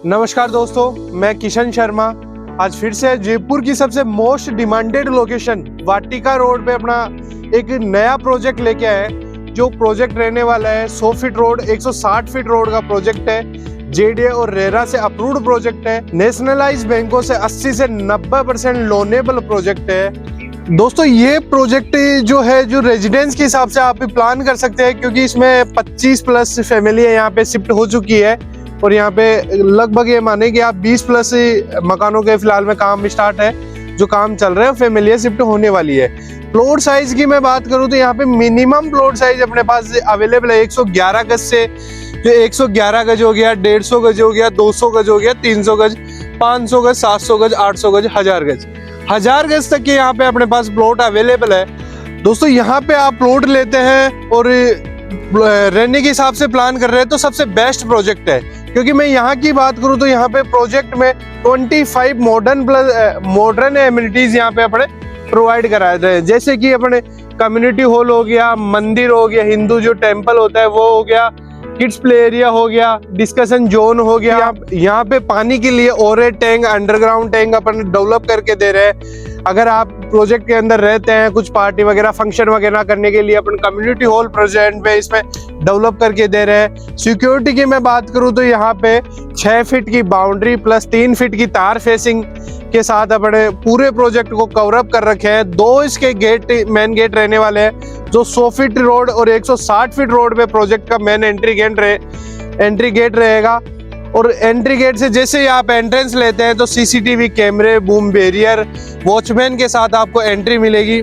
नमस्कार दोस्तों, मैं किशन शर्मा आज फिर से जयपुर की सबसे मोस्ट डिमांडेड लोकेशन वाटिका रोड पे अपना एक नया प्रोजेक्ट लेके आए हैं। जो प्रोजेक्ट रहने वाला है 100 फीट रोड 160 फीट रोड का प्रोजेक्ट है। जेडीए और रेरा से अप्रूव्ड प्रोजेक्ट है। नेशनलाइज बैंकों से 80 से 90% लोनेबल प्रोजेक्ट है। दोस्तों ये प्रोजेक्ट जो है जो रेजिडेंस के हिसाब से आप प्लान कर सकते हैं, क्योंकि इसमें 25 प्लस फैमिली यहाँ पे शिफ्ट हो चुकी है और यहाँ पे लगभग ये माने कि आप 20 प्लस मकानों के फिलहाल में काम स्टार्ट है, जो काम चल रहे हैं, फैमिली शिफ्ट होने वाली है। प्लॉट साइज की मैं बात करूँ तो यहाँ पे मिनिमम प्लॉट साइज अपने पास अवेलेबल है 111 गज से, जो 111 गज हो गया, 150 गज हो गया, 200 गज हो गया, 300 गज, 500 गज, 700 गज, 800 गज, 1000 गज तक के यहाँ पे अपने पास प्लॉट अवेलेबल है। दोस्तों यहाँ पे आप प्लॉट लेते हैं और रहने के हिसाब से प्लान कर रहे हैं तो सबसे बेस्ट प्रोजेक्ट है। क्योंकि मैं यहाँ की बात करूँ तो यहाँ पे प्रोजेक्ट में 25 मॉडर्न एमिनिटीज यहाँ पे अपने प्रोवाइड कराए रहे हैं, जैसे कि अपने कम्युनिटी हॉल हो गया, मंदिर हो गया, हिंदू जो टेम्पल होता है वो हो गया, किड्स प्ले एरिया हो गया, डिस्कशन जोन हो गया। यहाँ पे पानी के लिए ओरे टैंक, अंडरग्राउंड टैंक अपन डेवलप करके दे रहे हैं। अगर आप प्रोजेक्ट के अंदर रहते हैं, कुछ पार्टी वगैरह फंक्शन वगैरह करने के लिए अपन कम्युनिटी हॉल प्रेजेंट पे इसमें डेवलप करके दे रहे हैं। सिक्योरिटी की मैं बात करूं तो यहाँ पे 6 फीट की बाउंड्री प्लस 3 फीट की तार फेसिंग के साथ अपने पूरे प्रोजेक्ट को कवर अप कर रखे हैं। 2 इसके गेट, मेन गेट रहने वाले हैं, जो 100 फीट रोड और 160 फीट रोड पे प्रोजेक्ट का मेन एंट्री गेट रहेगा। और एंट्री गेट से जैसे ही आप एंट्रेंस लेते हैं तो सीसीटीवी कैमरे, बूम बैरियर, वॉचमैन के साथ आपको एंट्री मिलेगी।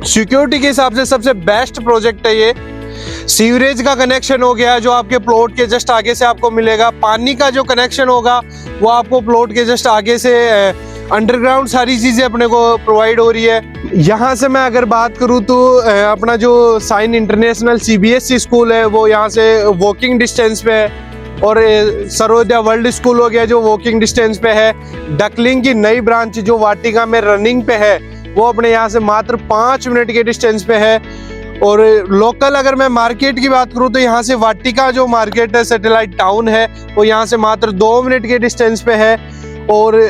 सिक्योरिटी के हिसाब से सबसे बेस्ट प्रोजेक्ट है ये। सीवरेज का कनेक्शन हो गया जो आपके प्लॉट के जस्ट आगे से आपको मिलेगा। पानी का जो कनेक्शन होगा वो आपको प्लॉट के जस्ट आगे से अंडरग्राउंड सारी चीजें अपने को प्रोवाइड हो रही है। यहाँ से मैं अगर बात करूँ तो अपना जो साइन इंटरनेशनल CBSE स्कूल है वो यहाँ से वॉकिंग डिस्टेंस पे है, और सर्वोदय वर्ल्ड स्कूल हो गया जो वॉकिंग डिस्टेंस पे है। डकलिंग की नई ब्रांच जो वाटिका में रनिंग पे है वो अपने यहाँ से मात्र 5 मिनट के डिस्टेंस पे है। और लोकल अगर मैं मार्केट की बात करूँ तो यहाँ से वाटिका जो मार्केट है, सैटेलाइट टाउन है, वो यहाँ से मात्र 2 मिनट के डिस्टेंस पे है। और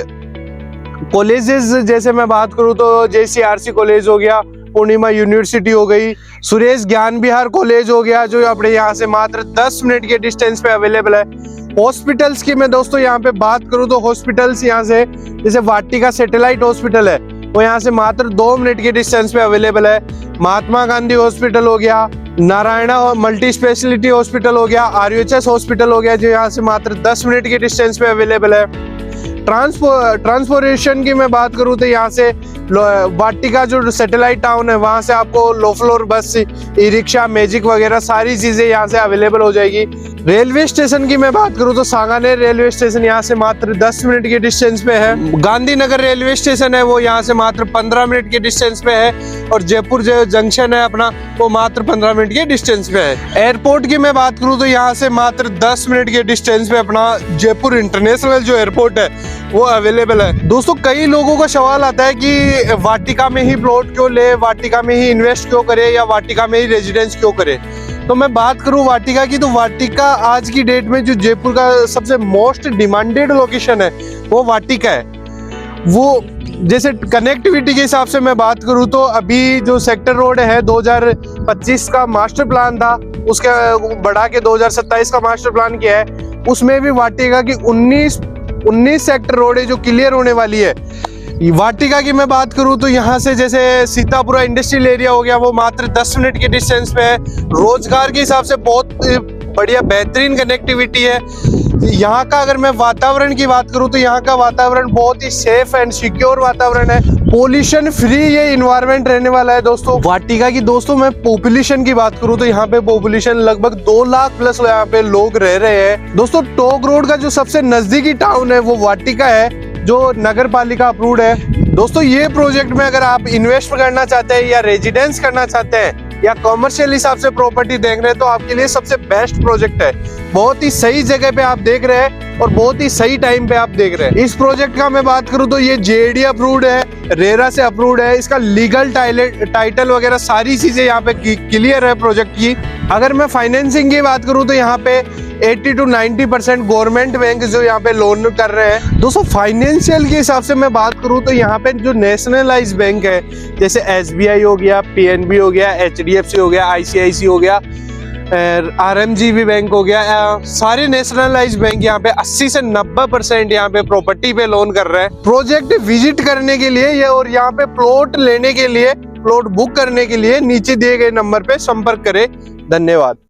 कॉलेजेस जैसे मैं बात करूँ तो JCRC कॉलेज हो गया, पूर्णिमा यूनिवर्सिटी हो गई, सुरेश ज्ञान विहार कॉलेज हो गया, जो अपने यहाँ से मात्र 10 मिनट के डिस्टेंस पे अवेलेबल है। हॉस्पिटल्स की मैं दोस्तों यहाँ पे बात करूँ तो हॉस्पिटल्स यहाँ से जैसे वाटिका सैटेलाइट हॉस्पिटल है वो यहाँ से मात्र 2 मिनट के डिस्टेंस पे अवेलेबल है। महात्मा गांधी हॉस्पिटल हो गया, नारायणा मल्टी स्पेशलिटी हॉस्पिटल हो गया, RUHS हॉस्पिटल हो गया, जो यहाँ से मात्र 10 मिनट के डिस्टेंस पे अवेलेबल है। ट्रांसपोर्टेशन की मैं बात करूँ तो यहाँ से वाटिका जो सैटेलाइट टाउन है वहाँ से आपको लो फ्लोर बस, ई रिक्शा, मैजिक वगैरह सारी चीजें यहाँ से अवेलेबल हो जाएगी। रेलवे स्टेशन की मैं बात करूँ तो सांगानेर रेलवे स्टेशन यहाँ से मात्र 10 मिनट के डिस्टेंस पे है। गांधीनगर रेलवे स्टेशन है वो यहाँ से मात्र 15 मिनट के डिस्टेंस पे है। और जयपुर जो जंक्शन है अपना वो मात्र 15 मिनट के डिस्टेंस पे है। एयरपोर्ट की मैं बात करूँ तो यहाँ से मात्र 10 मिनट के डिस्टेंस पे अपना जयपुर इंटरनेशनल जो एयरपोर्ट है वो अवेलेबल है। दोस्तों कई लोगों का सवाल आता है कि वाटिका में ही प्लॉट क्यों ले, वाटिका में ही इन्वेस्ट क्यों करे, या वाटिका में ही रेजिडेंस क्यों करे। तो मैं बात करूं वाटिका की तो वाटिका आज की डेट में जो जयपुर का सबसे मोस्ट डिमांडेड लोकेशन है वो वाटिका है। वो जैसे कनेक्टिविटी के हिसाब से मैं बात करूं तो अभी जो सेक्टर रोड है 2025 का मास्टर प्लान था, उसके बढ़ा के 2027 का मास्टर प्लान किया है। उसमें भी वाटिका की 19 सेक्टर रोड है जो क्लियर होने वाली है। वाटिका की मैं बात करूं तो यहाँ से जैसे सीतापुरा इंडस्ट्रियल एरिया हो गया वो मात्र 10 मिनट के डिस्टेंस पे है। रोजगार के हिसाब से बहुत बढ़िया बेहतरीन कनेक्टिविटी है। यहाँ का अगर मैं वातावरण की बात करूं तो यहाँ का वातावरण बहुत ही सेफ एंड सिक्योर वातावरण है। पोल्यूशन फ्री ये इन्वायरमेंट रहने वाला है दोस्तों वाटिका की। दोस्तों मैं पॉपुलेशन की बात करूं तो यहाँ पे पॉपुलेशन लगभग 2 लाख प्लस यहाँ पे लोग रह रहे हैं। दोस्तों टोक रोड का जो सबसे नजदीकी टाउन है वो वाटिका है, जो नगर पालिका अप्रूव्ड है। दोस्तों ये प्रोजेक्ट में अगर आप इन्वेस्ट करना चाहते हैं या रेजिडेंस करना चाहते हैं या कॉमर्शियल हिसाब से प्रॉपर्टी देख रहे हैं तो आपके लिए सबसे बेस्ट प्रोजेक्ट है। बहुत ही सही जगह पे आप देख रहे हैं और बहुत ही सही टाइम पे आप देख रहे हैं। इस प्रोजेक्ट का मैं बात करूं तो ये JD अप्रूव्ड है, रेरा से अप्रूव्ड है। इसका लीगल टाइटल वगैरह सारी चीजें यहाँ पे क्लियर है प्रोजेक्ट की। अगर मैं फाइनेंसिंग की बात करूं तो यहाँ पे 80 to 90% गवर्नमेंट बैंक जो यहाँ पे लोन कर रहे हैं। दोस्तों फाइनेंशियल के हिसाब से मैं बात करूँ तो यहाँ पे जो नेशनलाइज बैंक है जैसे SBI हो गया, PNB हो गया, HDFC हो गया, ICICI हो गया, RMGB बैंक हो गया, सारे नेशनलाइज बैंक यहाँ पे 80 से 90% यहाँ पे प्रॉपर्टी पे लोन कर रहे हैं। प्रोजेक्ट विजिट करने के लिए और यहाँ पे प्लॉट लेने के लिए, प्लॉट बुक करने के लिए नीचे दिए गए नंबर पे संपर्क करें। धन्यवाद।